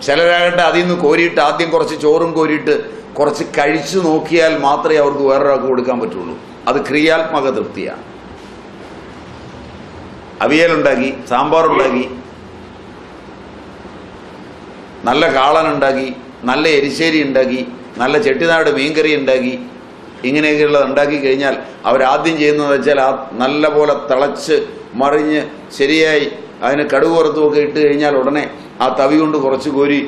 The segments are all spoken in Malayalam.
ചിലരാകട്ടെ അതിൽ നിന്ന് കോരിയിട്ട് ആദ്യം കുറച്ച് ചോറും കോരിയിട്ട് കുറച്ച് കഴിച്ചു നോക്കിയാൽ മാത്രമേ അവർക്ക് വേറൊരാൾക്ക് കൊടുക്കാൻ പറ്റുള്ളൂ. അത് ക്രിയാത്മക തൃപ്തിയാണ്. അവിയലുണ്ടാക്കി, സാമ്പാറുണ്ടാക്കി, നല്ല കാളനുണ്ടാക്കി, നല്ല എരിശ്ശേരി ഉണ്ടാക്കി, നല്ല ചെട്ടിനാട് മീൻകറി ഉണ്ടാക്കി, ഇങ്ങനെയൊക്കെയുള്ളത് ഉണ്ടാക്കി കഴിഞ്ഞാൽ അവരാദ്യം ചെയ്യുന്നതെന്ന് വെച്ചാൽ ആ നല്ല പോലെ തിളച്ച് മറിഞ്ഞ് ശരിയായി അതിന് കടുക് വറുത്തുമൊക്കെ ഇട്ട് കഴിഞ്ഞാൽ ഉടനെ ആ തവി കൊണ്ട് കുറച്ച് കോരി,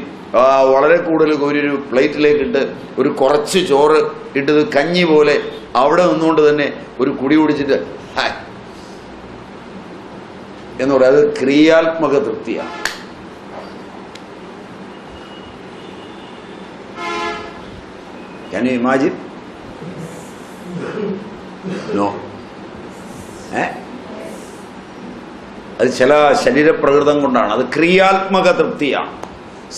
വളരെ കൂടുതൽ കോരി ഒരു പ്ലേറ്റിലേക്കിട്ട് ഒരു കുറച്ച് ചോറ് ഇട്ടത് കഞ്ഞി പോലെ അവിടെ നിന്നുകൊണ്ട് തന്നെ ഒരു കുടി കുടിച്ചിട്ട് ഹായ് എന്ന് പറയാം. അത് ക്രിയാത്മക തൃപ്തിയാണ്. Can you imagine? No. അത് ചില ശരീരപ്രകൃതം കൊണ്ടാണ്. അത് ക്രിയാത്മക തൃപ്തിയാണ്.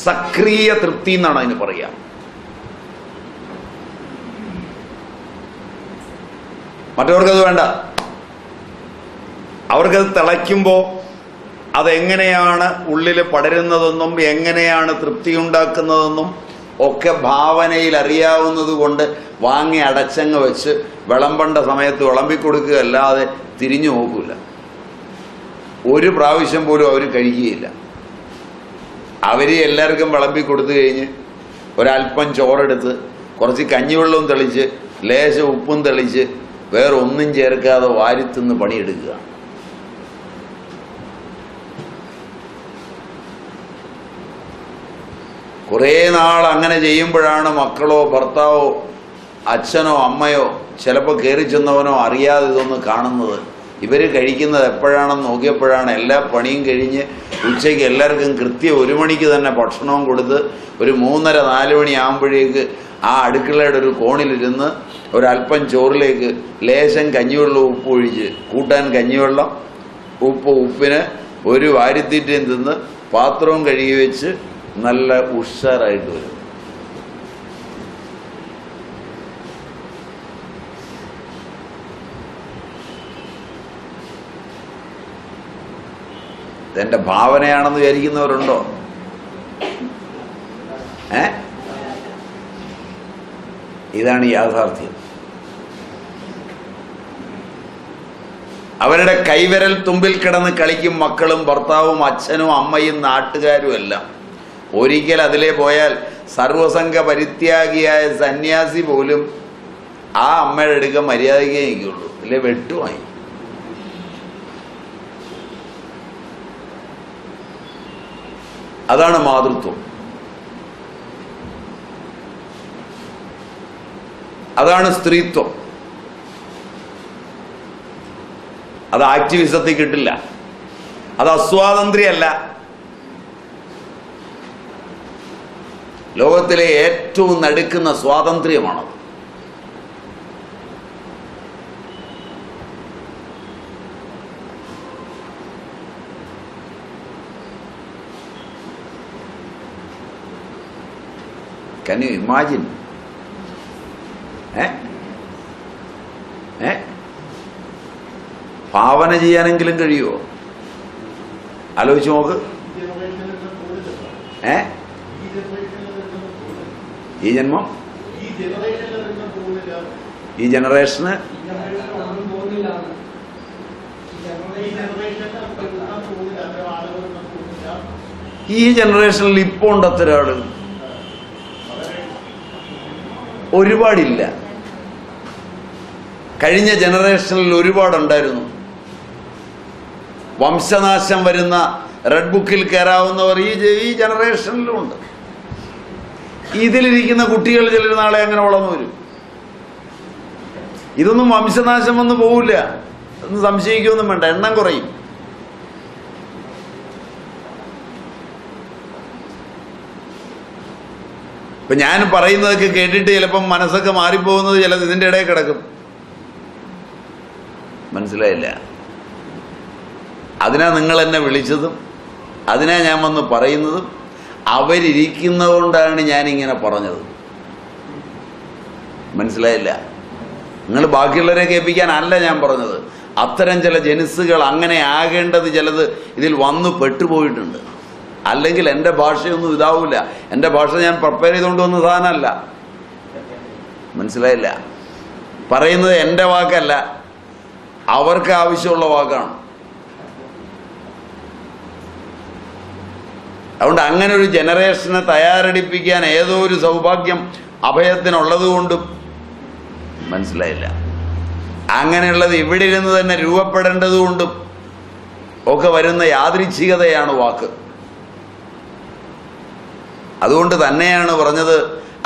സക്രിയ തൃപ്തി എന്നാണ് അതിന് പറയുക. മറ്റവർക്കത് വേണ്ട. അവർക്കത് തിളയ്ക്കുമ്പോൾ അതെങ്ങനെയാണ് ഉള്ളിൽ പടരുന്നതെന്നും എങ്ങനെയാണ് തൃപ്തി ഉണ്ടാക്കുന്നതെന്നും ഒക്കെ ഭാവനയിൽ അറിയാവുന്നത് കൊണ്ട് വാങ്ങി അടച്ചങ്ങ് വെച്ച് വിളമ്പേണ്ട സമയത്ത് വിളമ്പിക്കൊടുക്കുക അല്ലാതെ തിരിഞ്ഞു നോക്കില്ല. ഒരു പ്രാവശ്യം പോലും അവർ കഴിക്കുകയില്ല. അവർ എല്ലാവർക്കും വിളമ്പി കൊടുത്തു കഴിഞ്ഞ് ഒരല്പം ചോറെടുത്ത് കുറച്ച് കഞ്ഞിവെള്ളവും തെളിച്ച് ലേശം ഉപ്പും തെളിച്ച് വേറെ ഒന്നും ചേർക്കാതെ വാരിത്തിന്ന് പണിയെടുക്കുക. കുറേ നാൾ അങ്ങനെ ചെയ്യുമ്പോഴാണ് മക്കളോ ഭർത്താവോ അച്ഛനോ അമ്മയോ ചിലപ്പോൾ കയറി ചെന്നവനോ അറിയാതെ ഇതൊന്ന് കാണുന്നത്. ഇവർ കഴിക്കുന്നത് എപ്പോഴാണെന്ന് നോക്കിയപ്പോഴാണ് എല്ലാ പണിയും കഴിഞ്ഞ് ഉച്ചയ്ക്ക് എല്ലാവർക്കും കൃത്യം 1 മണിക്ക് തന്നെ ഭക്ഷണവും കൊടുത്ത് ഒരു 3:30-4 മണി ആകുമ്പോഴേക്ക് ആ അടുക്കളയുടെ ഒരു കോണിലിരുന്ന് ഒരല്പം ചോറിലേക്ക് ലേശം കഞ്ഞിവെള്ളം ഉപ്പ് ഒഴിച്ച്, കൂട്ടാൻ കഞ്ഞിവെള്ളം, ഉപ്പിന് ഒരു വാരിത്തീറ്റയും തിന്ന് പാത്രവും കഴുകി വെച്ച് നല്ല ഉഷാറായിട്ട് വരും. ഇതെന്റെ ഭാവനയാണെന്ന് വിചാരിക്കുന്നവരുണ്ടോ? ഇതാണ് യാഥാർത്ഥ്യം. അവരുടെ കൈവിരൽ തുമ്പിൽ കിടന്ന് കളിക്കും മക്കളും ഭർത്താവും അച്ഛനും അമ്മയും നാട്ടുകാരും എല്ലാം. ഒരിക്കൽ അതിലേ പോയാൽ സർവസംഘ പരിത്യാഗിയായ സന്യാസി പോലും ആ അമ്മയുടെ അടുക്ക മര്യാദയ്ക്കേ നിൽക്കുള്ളൂ, ഇല്ലേ വെട്ടുമായി. അതാണ് മാതൃത്വം. അതാണ് സ്ത്രീത്വം. അത് ആക്ടിവിസത്തിൽ കിട്ടില്ല. അത് അസ്വാതന്ത്ര്യമല്ല. ലോകത്തിലെ ഏറ്റവും നടുക്കുന്ന സ്വാതന്ത്ര്യമാണത്. Can you imagine? ഭാവന ചെയ്യാനെങ്കിലും കഴിയുമോ? ആലോചിച്ച് നോക്ക്. ഈ ജന്മം, ഈ ജനറേഷന് ഈ ജനറേഷനിൽ ഇപ്പോൾ ഉണ്ട് അത്ര ആള്. ഒരുപാടില്ല. കഴിഞ്ഞ ജനറേഷനിൽ ഒരുപാടുണ്ടായിരുന്നു. വംശനാശം വരുന്ന റെഡ് ബുക്കിൽ കയറാവുന്നവർ ഈ ജനറേഷനിലും ഉണ്ട്. ഇതിലിരിക്കുന്ന കുട്ടികൾ ചിലർ നാളെ അങ്ങനെ വളർന്നു വരും. ഇതൊന്നും വംശനാശം വന്ന് പോവില്ല എന്ന് സംശയിക്കൊന്നും വേണ്ട. എണ്ണം കുറയും. ഇപ്പൊ ഞാൻ പറയുന്നതൊക്കെ കേട്ടിട്ട് ചിലപ്പം മനസ്സൊക്കെ മാറിപ്പോകുന്നത് ചിലത് ഇതിൻ്റെ ഇടയിൽ കിടക്കും. മനസ്സിലായില്ല? അതിനാ നിങ്ങൾ എന്നെ വിളിച്ചതും അതിനാ ഞാൻ വന്ന് പറയുന്നതും. അവരിയ്ക്കുന്നതുകൊണ്ടാണ് ഞാനിങ്ങനെ പറഞ്ഞത്. മനസ്സിലായില്ല? നിങ്ങൾ ബാക്കിയുള്ളവരെ കേൾപ്പിക്കാനല്ല ഞാൻ പറഞ്ഞത്. അത്തരം ചില ജനുസുകൾ അങ്ങനെ ആകേണ്ടത് ചിലത് ഇതിൽ വന്നു പെട്ടുപോയിട്ടുണ്ട്. അല്ലെങ്കിൽ എൻ്റെ ഭാഷയൊന്നും ഇതാവില്ല. എൻ്റെ ഭാഷ ഞാൻ പ്രിപ്പയർ ചെയ്തുകൊണ്ട് വന്ന സാധനമല്ല. മനസ്സിലായില്ല? പറയുന്നത് എൻ്റെ വാക്കല്ല, അവർക്ക് ആവശ്യമുള്ള വാക്കാണ്. അതുകൊണ്ട് അങ്ങനെ ഒരു ജനറേഷനെ തയ്യാറെടുപ്പിക്കാൻ ഏതോ ഒരു സൗഭാഗ്യം അഭയത്തിനുള്ളത് കൊണ്ടും, മനസ്സിലായില്ല, അങ്ങനെയുള്ളത് ഇവിടെ ഇരുന്ന് തന്നെ രൂപപ്പെടേണ്ടതുകൊണ്ടും ഒക്കെ വരുന്ന യാദൃച്ഛികതയാണ് വാക്ക്. അതുകൊണ്ട് തന്നെയാണ് പറഞ്ഞത്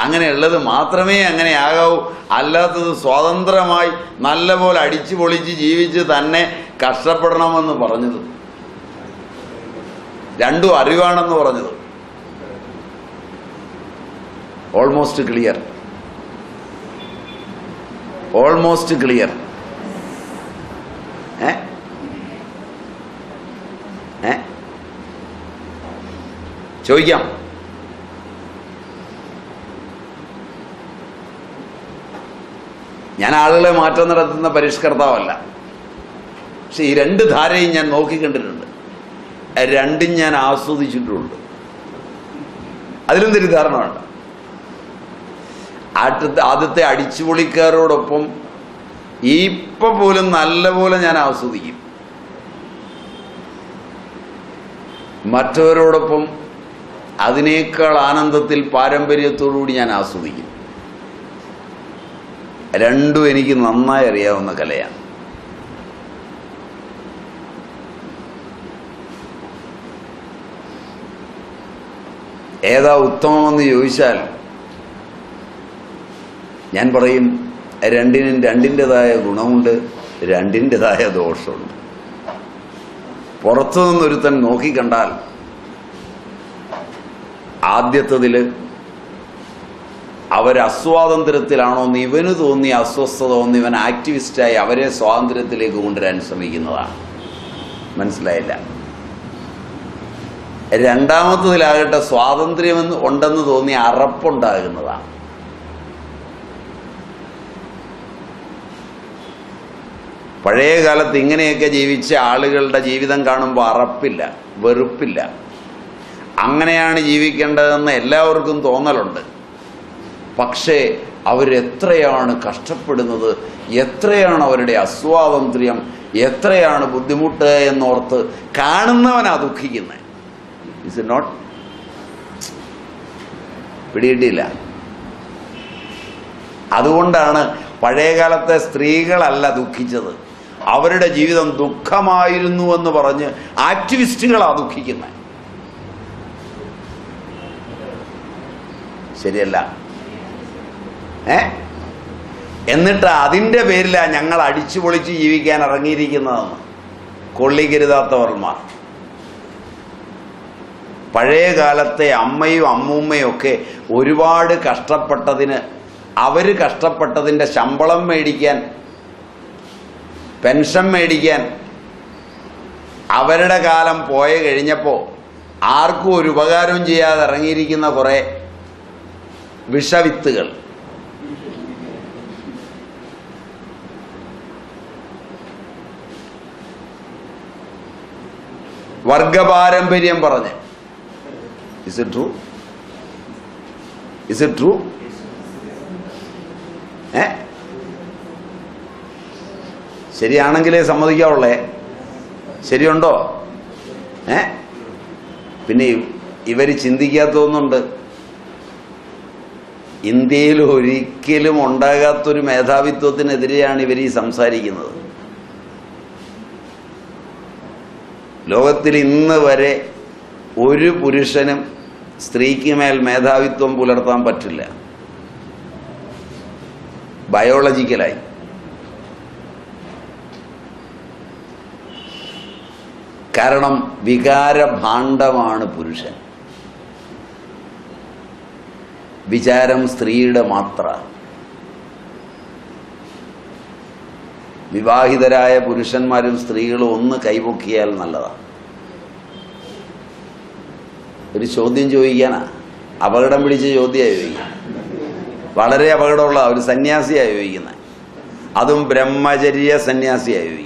അങ്ങനെയുള്ളത് മാത്രമേ അങ്ങനെ ആകാവൂ, അല്ലാത്തത് സ്വതന്ത്രമായി നല്ലപോലെ അടിച്ചു പൊളിച്ച് ജീവിച്ച് തന്നെ കഷ്ടപ്പെടണമെന്ന് പറഞ്ഞത്. രണ്ടും അറിവാണെന്ന് പറഞ്ഞത്. Almost clear, almost clear. ചോദിക്കാം. ഞാൻ ആളുകളെ മാറ്റം നടത്തുന്ന പരിഷ്കർത്താവല്ല. പക്ഷെ ഈ രണ്ട് ധാരയും ഞാൻ നോക്കിക്കണ്ടിട്ടുണ്ട്, രണ്ടും ഞാൻ ആസ്വദിച്ചിട്ടുമുണ്ട്. അതിലും തെറ്റിദ്ധാരണ വേണ്ട. ആദ്യത്തെ അടിച്ചുപൊളിക്കാരോടൊപ്പം ഇപ്പം പോലും നല്ലപോലെ ഞാൻ ആസ്വദിക്കും. മറ്റവരോടൊപ്പം അതിനേക്കാൾ ആനന്ദത്തിൽ പാരമ്പര്യത്തോടുകൂടി ഞാൻ ആസ്വദിക്കും. രണ്ടും എനിക്ക് നന്നായി അറിയാവുന്ന കലയാണ്. ഏതാ ഉത്തമമെന്ന് ചോദിച്ചാൽ ഞാൻ പറയും രണ്ടിനും രണ്ടിൻ്റെതായ ഗുണമുണ്ട്, രണ്ടിൻ്റെതായ ദോഷമുണ്ട്. പുറത്തു നിന്നൊരുത്തൻ നോക്കിക്കണ്ടാൽ ആദ്യത്തതിൽ അവരസ്വാതന്ത്ര്യത്തിലാണോന്ന് ഇവന് തോന്നിയ അസ്വസ്ഥത ഒന്ന് ഇവൻ ആക്ടിവിസ്റ്റായി അവരെ സ്വാതന്ത്ര്യത്തിലേക്ക് കൊണ്ടുവരാൻ ശ്രമിക്കുന്നതാണ്. മനസ്സിലായില്ല? രണ്ടാമത്തതിലാകട്ടെ സ്വാതന്ത്ര്യം ഉണ്ടെന്ന് തോന്നിയ അറപ്പുണ്ടാകുന്നതാണ്. പഴയ കാലത്ത് ഇങ്ങനെയൊക്കെ ജീവിച്ച ആളുകളുടെ ജീവിതം കാണുമ്പോൾ അറപ്പില്ല, വെറുപ്പില്ല. അങ്ങനെയാണ് ജീവിക്കേണ്ടതെന്ന് എല്ലാവർക്കും തോന്നലുണ്ട്. പക്ഷേ അവരെത്രയാണ് കഷ്ടപ്പെടുന്നത്, എത്രയാണ് അവരുടെ അസ്വാതന്ത്ര്യം, എത്രയാണ് ബുദ്ധിമുട്ട് എന്നോർത്ത് കാണുന്നവനാ ദുഃഖിക്കുന്നത്. Is it not? പിടിയിട്ടില്ല. അതുകൊണ്ടാണ് പഴയകാലത്തെ സ്ത്രീകളല്ല ദുഃഖിച്ചത്, അവരുടെ ജീവിതം ദുഃഖമായിരുന്നു എന്ന് പറഞ്ഞ് ആക്ടിവിസ്റ്റുകളാ ദുഃഖിക്കുന്നത്. ശരിയല്ല? എന്നിട്ട് അതിൻ്റെ പേരിലാണ് ഞങ്ങൾ അടിച്ചു പൊളിച്ച് ജീവിക്കാൻ ഇറങ്ങിയിരിക്കുന്നതെന്ന് കൊള്ളിക്കരുതാത്തവർമാർ. പഴയ കാലത്തെ അമ്മയും അമ്മൂമ്മയും ഒക്കെ ഒരുപാട് കഷ്ടപ്പെട്ടതിന്, അവർ കഷ്ടപ്പെട്ടതിൻ്റെ ശമ്പളം മേടിക്കാൻ, പെൻഷൻ മേടിക്കാൻ അവരുടെ കാലം പോയ കഴിഞ്ഞപ്പോൾ ആർക്കും ഒരു ഉപകാരവും ചെയ്യാതെ ഇറങ്ങിയിരിക്കുന്ന കുറേ വിഷവിത്തുകൾ. വർഗപാരമ്പര്യം പറഞ്ഞ്. Is it true? Is it true? ശരിയാണെങ്കിലേ സമ്മതിക്കാവുള്ളേ. ശരിയുണ്ടോ? പിന്നെ ഇവർ ചിന്തിക്കാത്തൊന്നുണ്ട്. ഇന്ത്യയിൽ ഒരിക്കലും ഉണ്ടാകാത്തൊരു മേധാവിത്വത്തിനെതിരെയാണ് ഇവർ ഈ സംസാരിക്കുന്നത്. ലോകത്തിൽ ഇന്ന് വരെ ഒരു പുരുഷനും സ്ത്രീക്ക് മേൽ മേധാവിത്വം പുലർത്താൻ പറ്റില്ല, ബയോളജിക്കലായി. കാരണം വികാരഭാണ്ഡമാണ് പുരുഷൻ, വിചാരം സ്ത്രീയുടെ മാത്ര. വിവാഹിതരായ പുരുഷന്മാരും സ്ത്രീകളും ഒന്ന് കൈപൊക്കിയാൽ നല്ലതാണ്. ഒരു ചോദ്യം ചോദിക്കാനാ, അപകടം പിടിച്ച ചോദ്യമാണ് ചോദിക്കുന്നത്. വളരെ അപകടമുള്ള ഒരു സന്യാസിയാണ് ചോദിക്കുന്നത്, അതും ബ്രഹ്മചര്യ സന്യാസിയാണ് ചോദിക്കുന്നത്.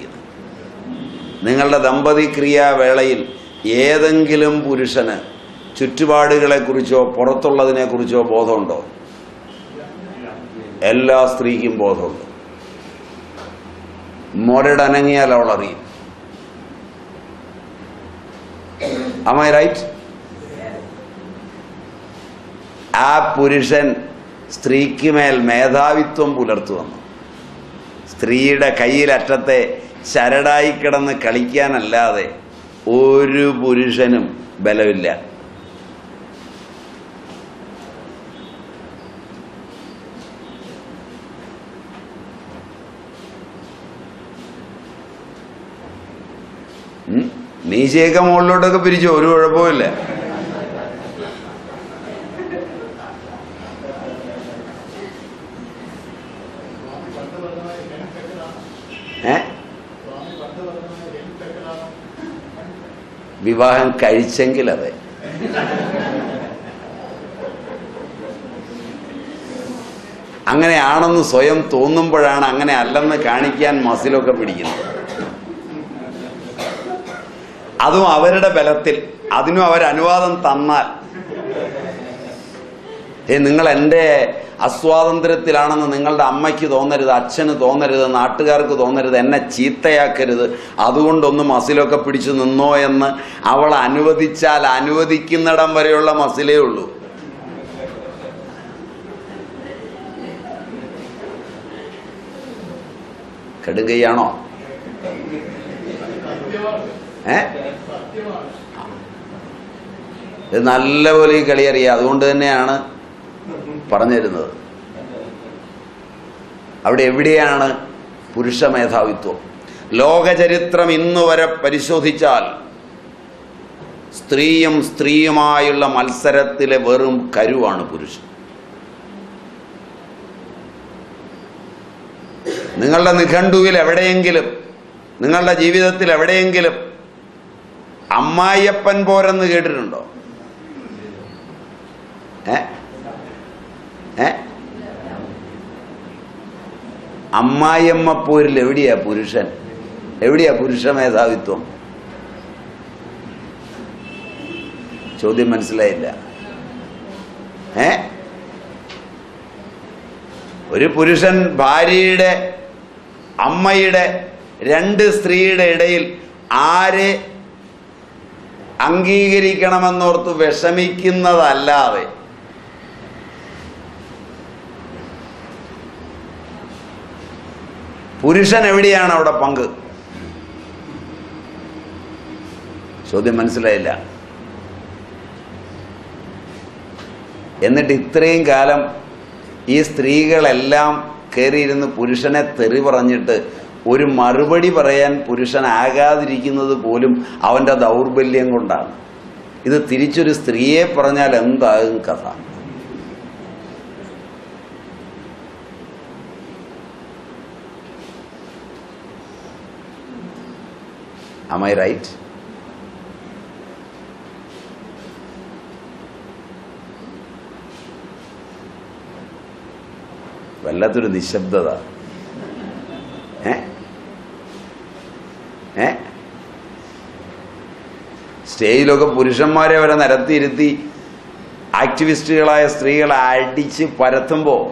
നിങ്ങളുടെ ദമ്പതിക്രിയാ വേളയിൽ ഏതെങ്കിലും പുരുഷന് ചുറ്റുപാടുകളെക്കുറിച്ചോ പുറത്തുള്ളതിനെക്കുറിച്ചോ ബോധമുണ്ടോ? എല്ലാ സ്ത്രീക്കും ബോധമുണ്ട്. മുരടനങ്ങിയാൽ അവൾ അറിയും. Am I right? ആ പുരുഷൻ സ്ത്രീക്ക് മേൽ മേധാവിത്വം പുലർത്തുവന്നു. സ്ത്രീയുടെ കയ്യിലറ്റത്തെ ചരടായി കിടന്ന് കളിക്കാനല്ലാതെ ഒരു പുരുഷനും ബലമില്ല. മീശയൊക്കെ മുകളിലോട്ടൊക്കെ പിരിച്ചു, ഒരു കുഴപ്പമില്ല. വിവാഹം കഴിച്ചെങ്കിൽ അതെ. അങ്ങനെയാണെന്ന് സ്വയം തോന്നുമ്പോഴാണ് അങ്ങനെ അല്ലെന്ന് കാണിക്കാൻ മസിലൊക്കെ പിടിക്കുന്നത്. അതും അവരുടെ ബലത്തിൽ. അതിനും അവരനുവാദം തന്നാൽ, നിങ്ങൾ എൻ്റെ അസ്വാതന്ത്ര്യത്തിലാണെന്ന് നിങ്ങളുടെ അമ്മയ്ക്ക് തോന്നരുത്, അച്ഛന് തോന്നരുത്, നാട്ടുകാർക്ക് തോന്നരുത്, എന്നെ ചീത്തയാക്കരുത്, അതുകൊണ്ടൊന്ന് മസിലൊക്കെ പിടിച്ചു നിന്നോ എന്ന് അവൾ അനുവദിച്ചാൽ അനുവദിക്കുന്നിടം വരെയുള്ള മസിലേ ഉള്ളൂ. കെടുകയാണോ? ഇത് നല്ലപോലെ ഈ കളി അറിയാം. അതുകൊണ്ട് തന്നെയാണ് പറഞ്ഞു തരുന്നത്. അവിടെ എവിടെയാണ് പുരുഷ മേധാവിത്വം? ലോകചരിത്രം ഇന്നുവരെ പരിശോധിച്ചാൽ സ്ത്രീയുമായുള്ള മത്സരത്തിലെ വെറും കരുവാണ് പുരുഷൻ. നിങ്ങളുടെ നിഘണ്ടുവിൽ എവിടെയെങ്കിലും, നിങ്ങളുടെ ജീവിതത്തിൽ എവിടെയെങ്കിലും അമ്മായിയപ്പൻ പോരെന്ന് കേട്ടിട്ടുണ്ടോ? അമ്മായിയമ്മ പോരിൽ എവിടെയാ പുരുഷൻ? എവിടെയാ പുരുഷ മേധാവിത്വം? ചോദ്യം മനസ്സിലായില്ല. ഒരു പുരുഷൻ ഭാര്യയുടെ, അമ്മയുടെ, രണ്ട് സ്ത്രീയുടെ ഇടയിൽ ആരെ അംഗീകരിക്കണമെന്നോർത്ത് വിഷമിക്കുന്നതല്ലാതെ പുരുഷൻ എവിടെയാണ് അവിടെ പങ്ക്? ചോദ്യം മനസ്സിലായില്ല. എന്നിട്ട് ഇത്രയും കാലം ഈ സ്ത്രീകളെല്ലാം കയറിയിരുന്ന് പുരുഷനെ തെറി പറഞ്ഞിട്ട് ഒരു മറുപടി പറയാൻ പുരുഷനാകാതിരിക്കുന്നത് പോലും അവൻ്റെ ദൗർബല്യം കൊണ്ടാണ്. ഇത് തിരിച്ചൊരു സ്ത്രീയെ പറഞ്ഞാൽ എന്താകും കഥ? Am I right? വല്ലാത്തൊരു നിശബ്ദത. സ്റ്റേജിലൊക്കെ പുരുഷന്മാരെ വരെ നിരത്തിയിരുത്തി ആക്ടിവിസ്റ്റുകളായ സ്ത്രീകളെ അടിച്ച് പരത്തുമ്പോൾ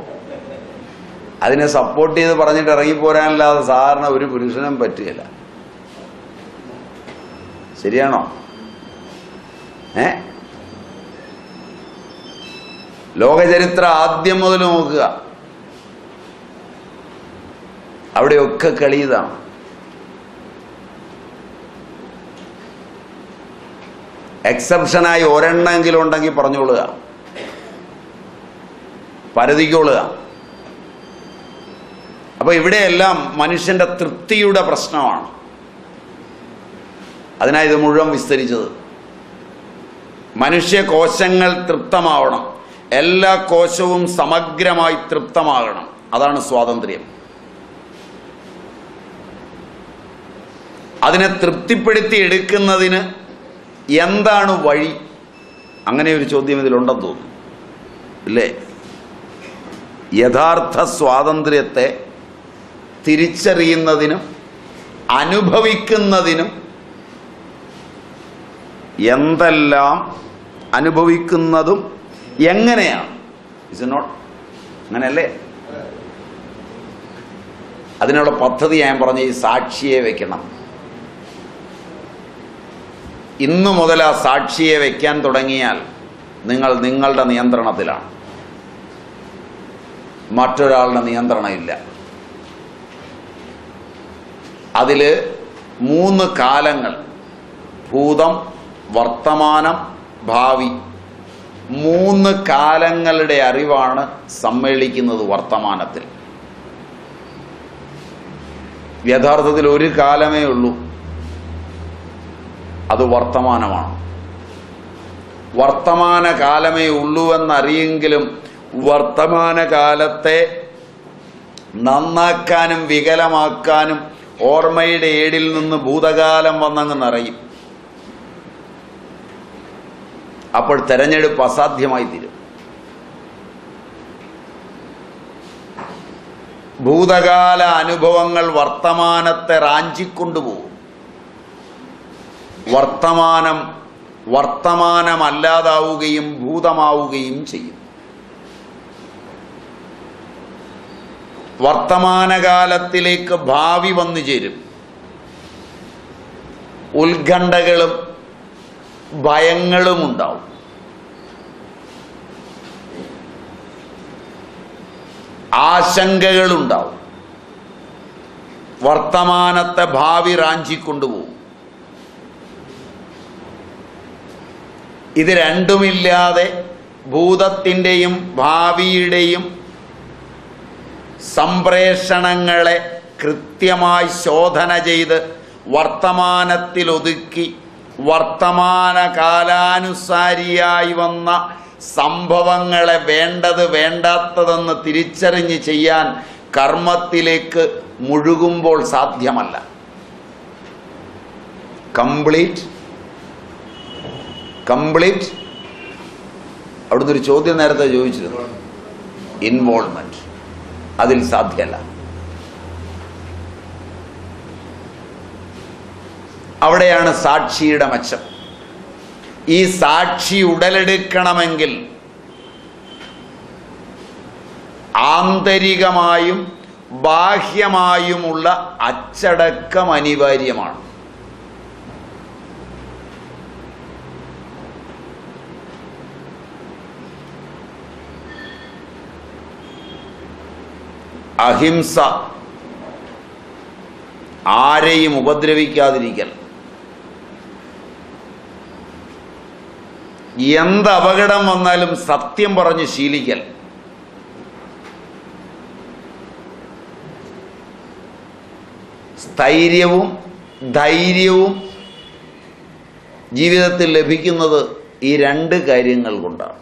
അതിനെ സപ്പോർട്ട് ചെയ്ത് പറഞ്ഞിട്ട് ഇറങ്ങിപ്പോരാനല്ലാതെ സാധാരണ ഒരു പുരുഷനും പറ്റുകയില്ല. ശരിയാണോ? ലോകചരിത്രം ആദ്യം മുതൽ നോക്കുക, അവിടെയൊക്കെ കളി ഇതാണ്. എക്സെപ്ഷനായി ഒരെണ്ണമെങ്കിലും ഉണ്ടെങ്കിൽ പറഞ്ഞോളുക, പരതിക്കൊള്ളുക. അപ്പൊ ഇവിടെയെല്ലാം മനുഷ്യന്റെ തൃപ്തിയുടെ പ്രശ്നമാണ്. അതിനായി ഇത് മുഴുവൻ വിസ്തരിച്ചത്. മനുഷ്യകോശങ്ങൾ തൃപ്തമാവണം, എല്ലാ കോശവും സമഗ്രമായി തൃപ്തമാകണം. അതാണ് സ്വാതന്ത്ര്യം. അതിനെ തൃപ്തിപ്പെടുത്തി എടുക്കുന്നതിന് എന്താണ് വഴി? അങ്ങനെ ഒരു ചോദ്യം ഇതിലുണ്ടെന്ന് തോന്നുന്നു, ഇല്ലേ? യഥാർത്ഥ സ്വാതന്ത്ര്യത്തെ തിരിച്ചറിയുന്നതിനും അനുഭവിക്കുന്നതിനും എന്തെല്ലാം അനുഭവിക്കുന്നതും എങ്ങനെയാണ്? ഇസ് നോട്ട് അങ്ങനെയല്ലേ? അതിനുള്ള പദ്ധതി ഞാൻ പറഞ്ഞ ഈ സാക്ഷിയെ വെക്കണം. ഇന്നു മുതൽ ആ സാക്ഷിയെ വെക്കാൻ തുടങ്ങിയാൽ നിങ്ങൾ നിങ്ങളുടെ നിയന്ത്രണത്തിലാണ്, മറ്റൊരാളുടെ നിയന്ത്രണമില്ല. അതിൽ 3 കാലങ്ങൾ, ഭൂതം, വർത്തമാനം, ഭാവി, 3 കാലങ്ങളുടെ അറിവാണ് സമ്മേളിക്കുന്നത് വർത്തമാനത്തിൽ. യഥാർത്ഥത്തിൽ ഒരു കാലമേ ഉള്ളൂ, അത് വർത്തമാനമാണ്. വർത്തമാന കാലമേ ഉള്ളൂവെന്നറിയെങ്കിലും വർത്തമാനകാലത്തെ നന്നാക്കാനും വികലമാക്കാനും ഓർമ്മയുടെ ഏടിൽ നിന്ന് ഭൂതകാലം വന്നങ്ങ് നിറയും. അപ്പോൾ തെരഞ്ഞെടുപ്പ് അസാധ്യമായി തീരും. ഭൂതകാല അനുഭവങ്ങൾ വർത്തമാനത്തെ റാഞ്ചിക്കൊണ്ടുപോകും. വർത്തമാനമല്ലാതാവുകയും ഭൂതമാവുകയും ചെയ്യും. വർത്തമാനകാലത്തിലേക്ക് ഭാവി വന്നു ചേരും. ഉത്കണ്ഠകളും ഭയങ്ങളും ഉണ്ടാവും. ആശങ്കകളുണ്ടാവും. വർത്തമാനത്തെ ഭാവി റാഞ്ചിക്കൊണ്ടുപോകും. ഇത് രണ്ടുമില്ലാതെ ഭൂതത്തിൻ്റെയും ഭാവിയുടെയും സംപ്രേഷണങ്ങളെ കൃത്യമായി ശോധന ചെയ്ത് വർത്തമാനത്തിൽ ഒതുക്കി വർത്തമാനകാലാനുസാരിയായി വന്ന സംഭവങ്ങളെ വേണ്ടത് വേണ്ടാത്തതെന്ന് തിരിച്ചറിഞ്ഞ് ചെയ്യാൻ കർമ്മത്തിലേക്ക് മുഴുകുമ്പോൾ സാധ്യമല്ല. കംപ്ലീറ്റ് അവിടുന്ന് ഒരു ചോദ്യം നേരത്തെ ചോദിച്ചിരുന്നു, ഇൻവോൾവ്മെന്റ്, അതിൽ സാധ്യമല്ല. അവിടെയാണ് സാക്ഷിയുടെ മെച്ചം. ഈ സാക്ഷി ഉടലെടുക്കണമെങ്കിൽ ആന്തരികമായും ബാഹ്യമായുമുള്ള അച്ചടക്കം അനിവാര്യമാണ്. അഹിംസ, ആരെയും ഉപദ്രവിക്കാതിരിക്കൽ, എന്ത് അപകടം വന്നാലും സത്യം പറഞ്ഞ് ശീലിക്കൽ, സ്ഥൈര്യവും ധൈര്യവും ജീവിതത്തിൽ ലഭിക്കുന്നത് ഈ 2 കാര്യങ്ങൾ കൊണ്ടാണ്.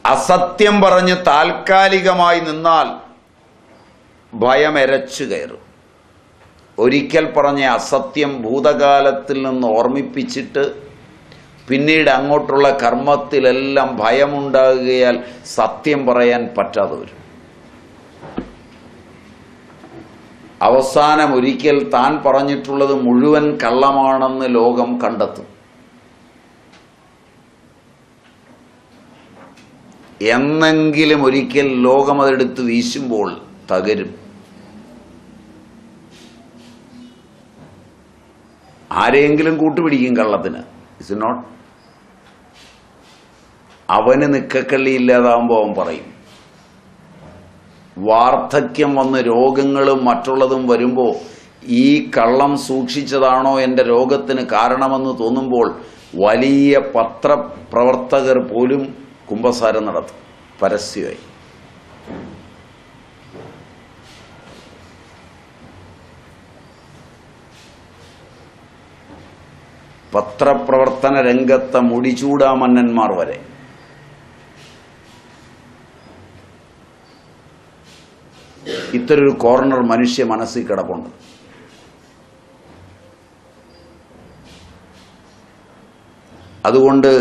അസത്യം പറഞ്ഞ് താൽക്കാലികമായി നിന്നാൽ ഭയം എരച്ചു കയറും. ഒരിക്കൽ പറഞ്ഞ അസത്യം ഭൂതകാലത്തിൽ നിന്ന് ഓർമ്മിപ്പിച്ചിട്ട് പിന്നീട് അങ്ങോട്ടുള്ള കർമ്മത്തിലെല്ലാം ഭയമുണ്ടാകുകയാൽ സത്യം പറയാൻ പറ്റാതെ വരും. അവസാനം ഒരിക്കൽ താൻ പറഞ്ഞിട്ടുള്ളത് മുഴുവൻ കള്ളമാണെന്ന് ലോകം കണ്ടെത്തും. എന്നെങ്കിലും ഒരിക്കൽ ലോകം അതെടുത്ത് വീശുമ്പോൾ തകരും. ആരെയെങ്കിലും കൂട്ടുപിടിക്കും കള്ളത്തിന്. Is not. അവന് നിക്കക്കള്ളി ഇല്ലാതാവുമ്പോൾ അവൻ പറയും. വാർദ്ധക്യം വന്ന് രോഗങ്ങളും മറ്റുള്ളതും വരുമ്പോൾ ഈ കള്ളം സൂക്ഷിച്ചതാണോ എൻ്റെ രോഗത്തിന് കാരണമെന്ന് തോന്നുമ്പോൾ വലിയ പത്രപ്രവർത്തകർ പോലും കുമ്പസാരം നടത്തും പരസ്യമായി. പത്രപ്രവർത്തന രംഗത്തെ മുടിചൂടാമന്നന്മാർ വരെ. ഇത്തരൊരു കോർണർ മനുഷ്യ മനസ്സിൽ കിടപ്പുണ്ട്. അതുകൊണ്ട്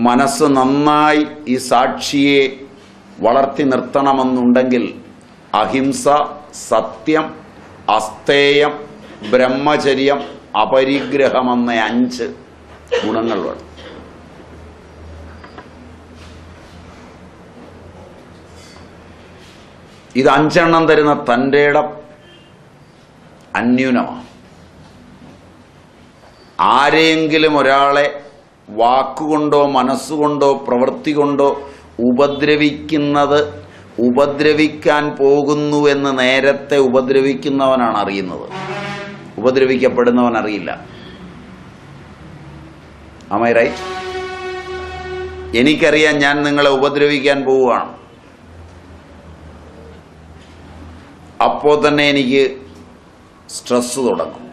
മനസ്സ് നന്നായി ഈ സാക്ഷിയെ വളർത്തി നിർത്തണമെന്നുണ്ടെങ്കിൽ അഹിംസ, സത്യം, അസ്തേയം, ബ്രഹ്മചര്യം, അപരിഗ്രഹമെന്ന 5 ഗുണങ്ങൾ വേണം. ഇത് 5 തരുന്ന തൻ്റെ ഇടം അന്യൂനമാണ്. ആരെയെങ്കിലും ഒരാളെ വാക്കുകൊണ്ടോ മനസ്സുകൊണ്ടോ പ്രവൃത്തി കൊണ്ടോ ഉപദ്രവിക്കാൻ പോകുന്നുവെന്ന് നേരത്തെ ഉപദ്രവിക്കുന്നവനാണ് അറിയുന്നത്, ഉപദ്രവിക്കപ്പെടുന്നവൻ അറിയില്ല. Am I right? എനിക്കറിയാം ഞാൻ നിങ്ങളെ ഉപദ്രവിക്കാൻ പോവുകയാണ്. അപ്പോൾ തന്നെ എനിക്ക് സ്ട്രെസ് തുടങ്ങും,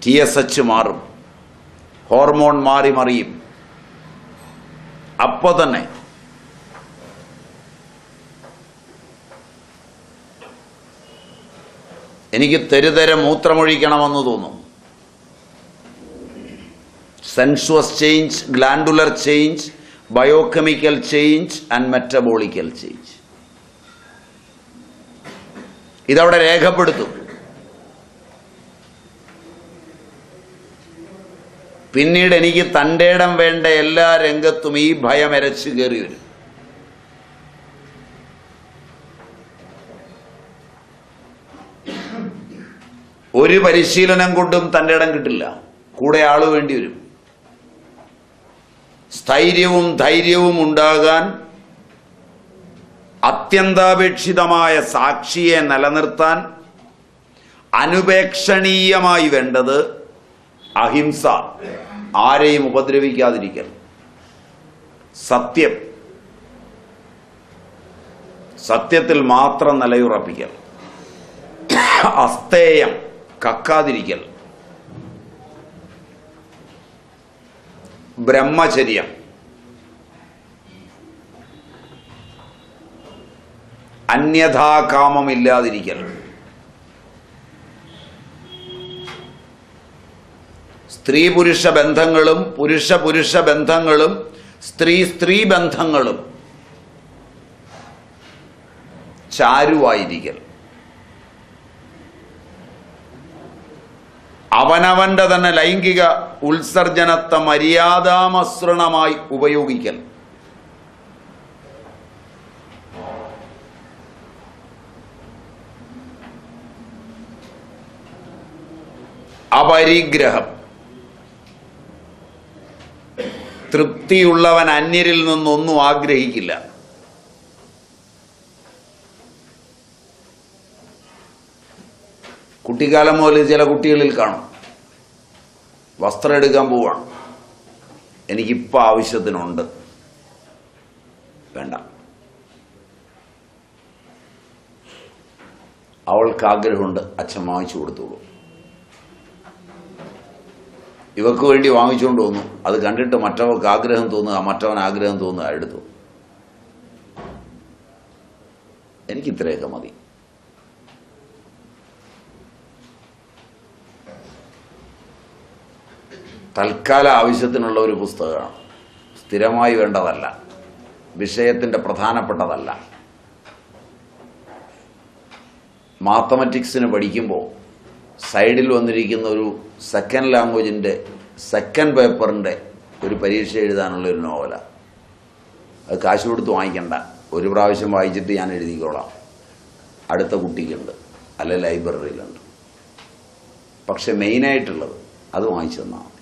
TSH മാറും, ഹോർമോൺ മാറി മറിയും. അപ്പോൾ തന്നെ എനിക്ക് തെരുതെരെ മൂത്രമൊഴിക്കണമെന്ന് തോന്നും. Sensuous change, glandular change, biochemical change and metabolical change. ഇതവിടെ രേഖപ്പെടുത്തും. പിന്നീട് എനിക്ക് തൻ്റെ ഇടം വേണ്ട എല്ലാ രംഗത്തും ഈ ഭയം എരച്ചു കയറി വരും. ഒരു പരിശീലനം കൊണ്ടും തൻ്റെ ഇടം കിട്ടില്ല, കൂടെ ആള് വേണ്ടി വരും. സ്ഥൈര്യവും ധൈര്യവും ഉണ്ടാകാൻ അത്യന്താപേക്ഷിതമായ സാക്ഷിയെ നിലനിർത്താൻ അനുപേക്ഷണീയമായി വേണ്ടത് അഹിംസ, ആരെയും ഉപദ്രവിക്കാതിരിക്കൽ, സത്യം, സത്യത്തിൽ മാത്രം നിലയുറപ്പിക്കൽ, അസ്തേയം, കക്കാതിരിക്കൽ, ബ്രഹ്മചര്യം, അന്യഥാകാമമില്ലാതിരിക്കൽ, സ്ത്രീ പുരുഷ ബന്ധങ്ങളും പുരുഷ പുരുഷ ബന്ധങ്ങളും സ്ത്രീ സ്ത്രീ ബന്ധങ്ങളും ചാരുവായിരിക്കൽ, അവനവന്റെ തന്നെ ലൈംഗിക ഉത്സർജനത്തെ മര്യാദാമസൃണമായി ഉപയോഗിക്കൽ, അപരിഗ്രഹം, തൃപ്തിയുള്ളവൻ അന്യരിൽ നിന്നൊന്നും ആഗ്രഹിക്കില്ല. കുട്ടിക്കാലം മുതൽ ചില കുട്ടികളിൽ കാണും, വസ്ത്രം എടുക്കാൻ പോവാണ്, എനിക്കിപ്പോൾ ആവശ്യത്തിനുണ്ട്, വേണ്ട, അവൾക്ക് ആഗ്രഹമുണ്ട്, അച്ഛൻ വാങ്ങിച്ചു കൊടുത്തോളൂ. ഇവർക്ക് വേണ്ടി വാങ്ങിച്ചുകൊണ്ട് വന്നു, അത് കണ്ടിട്ട് മറ്റവർക്ക് ആഗ്രഹം തോന്നുക, മറ്റവൻ ആഗ്രഹം തോന്നുക, എടുത്തു. എനിക്കിത്രയൊക്കെ മതി. തൽക്കാല ആവശ്യത്തിനുള്ള ഒരു പുസ്തകമാണ്, സ്ഥിരമായി വേണ്ടതല്ല, വിഷയത്തിൻ്റെ പ്രധാനപ്പെട്ടതല്ല. മാത്തമാറ്റിക്സിന് പഠിക്കുമ്പോൾ സൈഡിൽ വന്നിരിക്കുന്ന ഒരു സെക്കൻഡ് ലാംഗ്വേജിൻ്റെ സെക്കൻഡ് പേപ്പറിൻ്റെ ഒരു പരീക്ഷ എഴുതാനുള്ള ഒരു നോവലാണ്. അത് കാശ് കൊടുത്ത് വാങ്ങിക്കണ്ട, ഒരു പ്രാവശ്യം വായിച്ചിട്ട് ഞാൻ എഴുതിക്കോളാം, അടുത്ത കുട്ടിക്കുണ്ട്, അല്ലെ ലൈബ്രറിയിലുണ്ട്. പക്ഷെ മെയിനായിട്ടുള്ളത് അത് വാങ്ങിച്ചു തന്നാൽ മതി.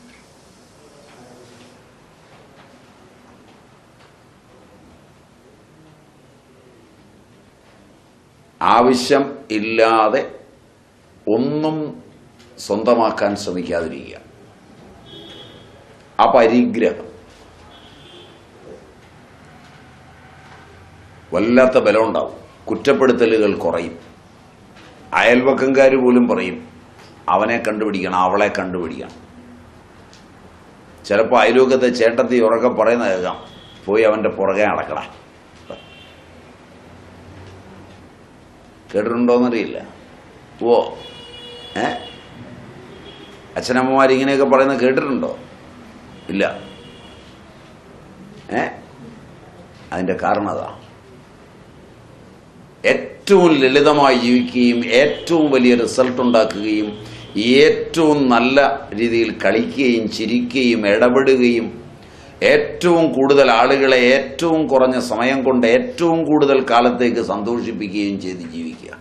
ആവശ്യം ഇല്ലാതെ ഒന്നും സ്വന്തമാക്കാൻ ശ്രമിക്കാതിരിക്കുക. അപരിഗ്രഹം വല്ലാത്ത ബലമുണ്ടാവും, കുറ്റപ്പെടുത്തലുകൾ കുറയും. അയൽവക്കംകാർ പോലും പറയും അവനെ കണ്ടുപിടിക്കണം, അവളെ കണ്ടുപിടിക്കണം. ചിലപ്പോൾ അയൽവക്കത്തെ ചേട്ടത്തി ഉറക്കെ പറയുന്ന കേൾക്കാം, പോയി അവൻ്റെ പുറകെ നടക്കണ. കേട്ടിട്ടുണ്ടോയെന്നറിയില്ല. ഓ അച്ഛനമ്മമാർ ഇങ്ങനെയൊക്കെ പറയുന്നത് കേട്ടിട്ടുണ്ടോ? ഇല്ല. അതിൻ്റെ കാരണം അതാ. ഏറ്റവും ലളിതമായി ജീവിക്കുകയും ഏറ്റവും വലിയ റിസൾട്ട് ഉണ്ടാക്കുകയും ഏറ്റവും നല്ല രീതിയിൽ കളിക്കുകയും ചിരിക്കുകയും ഇടപെടുകയും ഏറ്റവും കൂടുതൽ ആളുകളെ ഏറ്റവും കുറഞ്ഞ സമയം കൊണ്ട് ഏറ്റവും കൂടുതൽ കാലത്തേക്ക് സന്തോഷിപ്പിക്കുകയും ചെയ്ത് ജീവിക്കുക.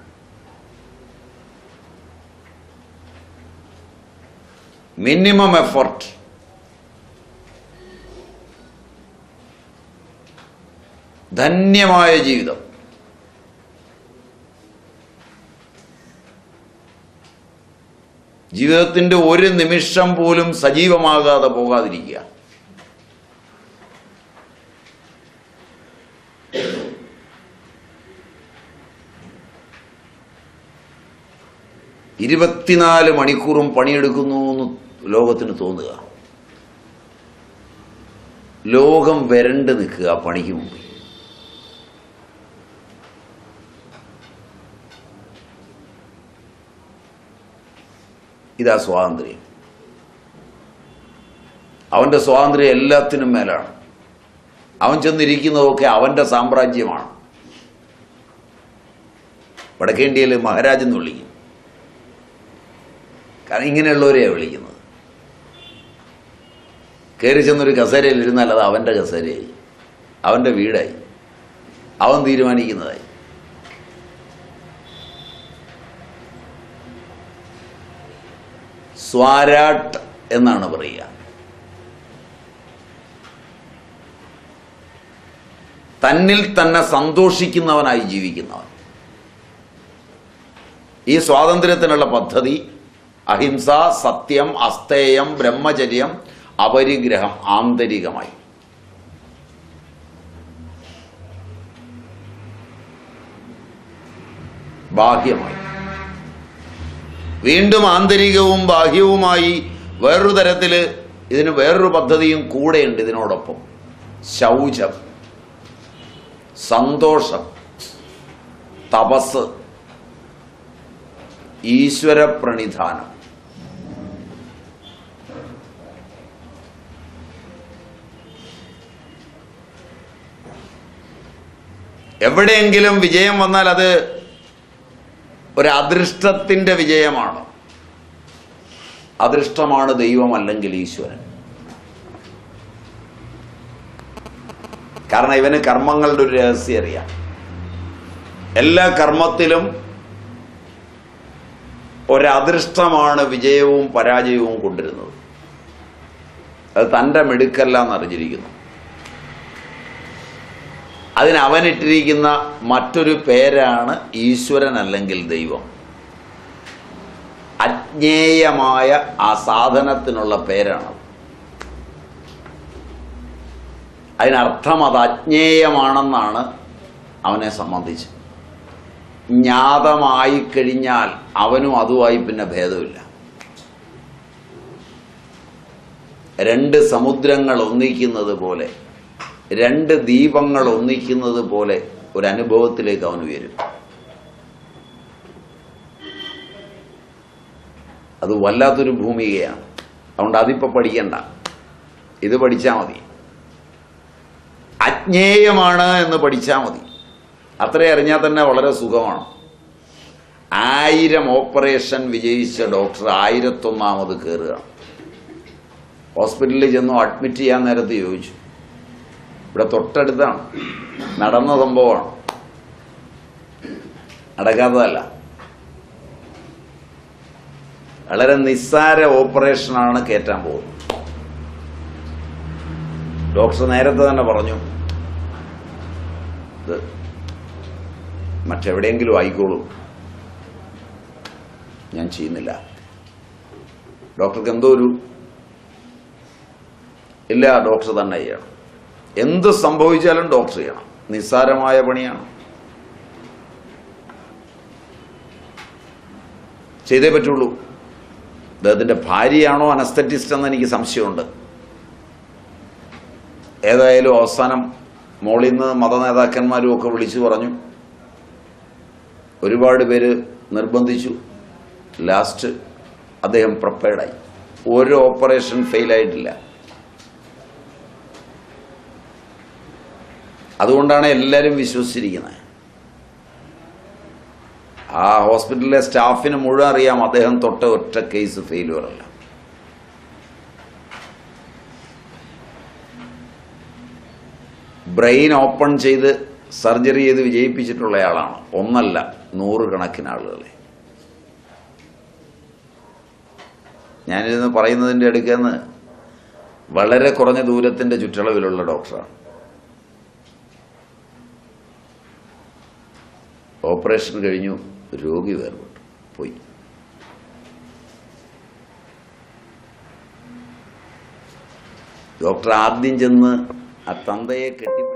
Minimum effort. ധന്യമായ ജീവിതം. ജീവിതത്തിൻ്റെ ഒരു നിമിഷം പോലും സജീവമാകാതെ പോകാതിരിക്കുക. ഇരുപത്തിനാല് മണിക്കൂറും പണിയെടുക്കുന്നു എന്ന് ലോകത്തിന് തോന്നുക. ലോകം വരണ്ട് നിൽക്കുക പണിക്ക് മുമ്പ്. ഇതാ സ്വാതന്ത്ര്യം. അവൻ്റെ സ്വാതന്ത്ര്യം എല്ലാത്തിനും മേലാണ്. അവൻ ചെന്നിരിക്കുന്നതൊക്കെ അവൻ്റെ സാമ്രാജ്യമാണ്. വടക്കേ ഇന്ത്യയിൽ മഹാരാജ് എന്ന് വിളിക്കും. കാരണം ഇങ്ങനെയുള്ളവരെയാണ് വിളിക്കുന്നത്. കയറി ചെന്നൊരു കസേരയിൽ ഇരുന്നാൽ അത് അവൻ്റെ കസേരയായി, അവൻ്റെ വീടായി, അവൻ തീരുമാനിക്കുന്നതായി. സ്വാരാട്ട് എന്നാണ് പറയുക. തന്നിൽ തന്നെ സന്തോഷിക്കുന്നവനായി ജീവിക്കുന്നവൻ. ഈ സ്വാതന്ത്ര്യത്തിനുള്ള പദ്ധതി അഹിംസ, സത്യം, അസ്തേയം, ബ്രഹ്മചര്യം, അപരിഗ്രഹം. ആന്തരികമായി ബാഹ്യമായി. വീണ്ടും ആന്തരികവും ബാഹ്യവുമായി വേറൊരു തരത്തിൽ ഇതിന് വേറൊരു പദ്ധതിയും കൂടെയുണ്ട് ഇതിനോടൊപ്പം. ശൗചം, സന്തോഷം, തപസ്, ഈശ്വര പ്രണിധാനം. എവിടെയെങ്കിലും വിജയം വന്നാൽ അത് ഒരു അദൃഷ്ടത്തിൻ്റെ വിജയമാണ്. അദൃഷ്ടമാണ് ദൈവം അല്ലെങ്കിൽ ഈശ്വരൻ. കാരണം ഇവന് കർമ്മങ്ങളുടെ ഒരു രഹസ്യം അറിയാം. എല്ലാ കർമ്മത്തിലും ഒരദൃഷ്ടമാണ് വിജയവും പരാജയവും കൊണ്ടിരുന്നത്. അത് തൻ്റെ മിടുക്കല്ല എന്നറിഞ്ഞിരിക്കുന്നു. അതിന് അവനിട്ടിരിക്കുന്ന മറ്റൊരു പേരാണ് ഈശ്വരൻ അല്ലെങ്കിൽ ദൈവം. അജ്ഞേയമായ ആ സാധനത്തിനുള്ള പേരാണ്. അതിനർത്ഥം അത് അജ്ഞേയമാണെന്നാണ് അവനെ സംബന്ധിച്ച്. ജ്ഞാതമായി കഴിഞ്ഞാൽ അവനും അതുമായി പിന്നെ ഭേദമില്ല. രണ്ട് സമുദ്രങ്ങൾ ഒന്നിക്കുന്നത് പോലെ, രണ്ട് ദീപങ്ങൾ ഒന്നിക്കുന്നത് പോലെ ഒരു അനുഭവത്തിലേക്ക് അവൻ ഉയരും. അത് വല്ലാത്തൊരു ഭൂമികയാണ്. അതുകൊണ്ട് അതിപ്പോൾ പഠിക്കണ്ട, ഇത് പഠിച്ചാൽ മതി. അജ്ഞേയമാണ് എന്ന് പഠിച്ചാൽ മതി. അത്രയും അറിഞ്ഞാൽ തന്നെ വളരെ സുഖമാണ്. 1000 ഓപ്പറേഷൻ വിജയിച്ച ഡോക്ടർ 1001ാമത് കയറുകയാണ്. ഹോസ്പിറ്റലിൽ ചെന്നു അഡ്മിറ്റ് ചെയ്യാൻ നേരത്ത് ചോദിച്ചു. ഇവിടെ തൊട്ടടുത്താണ്, നടന്ന സംഭവമാണ്, നടക്കാത്തതല്ല. വളരെ നിസ്സാര ഓപ്പറേഷനാണ് കയറ്റാൻ പോകുന്നത്. ഡോക്ടർ നേരത്തെ തന്നെ പറഞ്ഞു, ഇത് മറ്റെവിടെയെങ്കിലും ആയിക്കോളൂ, ഞാൻ ചെയ്യുന്നില്ല. ഡോക്ടർക്ക് എന്തോ ഒരു ഇല്ല, ഡോക്ടർ തന്നെ ചെയ്യണം. എന്ത് സംഭവിച്ചാലും ഡോക്ടർ ചെയ്യണം. നിസ്സാരമായ പണിയാണ്, ചെയ്തേ പറ്റുള്ളൂ. അദ്ദേഹത്തിൻ്റെ ഭാര്യയാണോ അനസ്തറ്റിസ്റ്റ് എന്ന് എനിക്ക് സംശയമുണ്ട്. ഏതായാലും അവസാനം മോളിൽ നിന്ന് മതനേതാക്കന്മാരും ഒക്കെ വിളിച്ചു പറഞ്ഞു. ഒരുപാട് പേര് നിർബന്ധിച്ചു. ലാസ്റ്റ് അദ്ദേഹം പ്രിപ്പയർഡായി. ഒരു ഓപ്പറേഷൻ ഫെയിലായിട്ടില്ല. അതുകൊണ്ടാണ് എല്ലാവരും വിശ്വസിച്ചിരിക്കുന്നത്. ആ ഹോസ്പിറ്റലിലെ സ്റ്റാഫിന് മുഴുവൻ അറിയാം അദ്ദേഹം തൊട്ട ഒറ്റ കേസ് ഫെയിലുവർ അല്ല. ബ്രെയിൻ ഓപ്പൺ ചെയ്ത് സർജറി ചെയ്ത് വിജയിപ്പിച്ചിട്ടുള്ളയാളാണ്. ഒന്നല്ല, 100 കണക്കിന് ആളുകളെ. ഞാനിരുന്ന് പറയുന്നതിൻ്റെ അടുക്കെന്ന് വളരെ കുറഞ്ഞ ദൂരത്തിൻ്റെ ചുറ്റളവിലുള്ള ഡോക്ടറാണ്. ഓപ്പറേഷൻ കഴിഞ്ഞു, രോഗി വേർപെട്ടു പോയി. ഡോക്ടർ ആദ്യം ചെന്ന് ആ തന്തയെ കെട്ടിപ്പിടിച്ചു.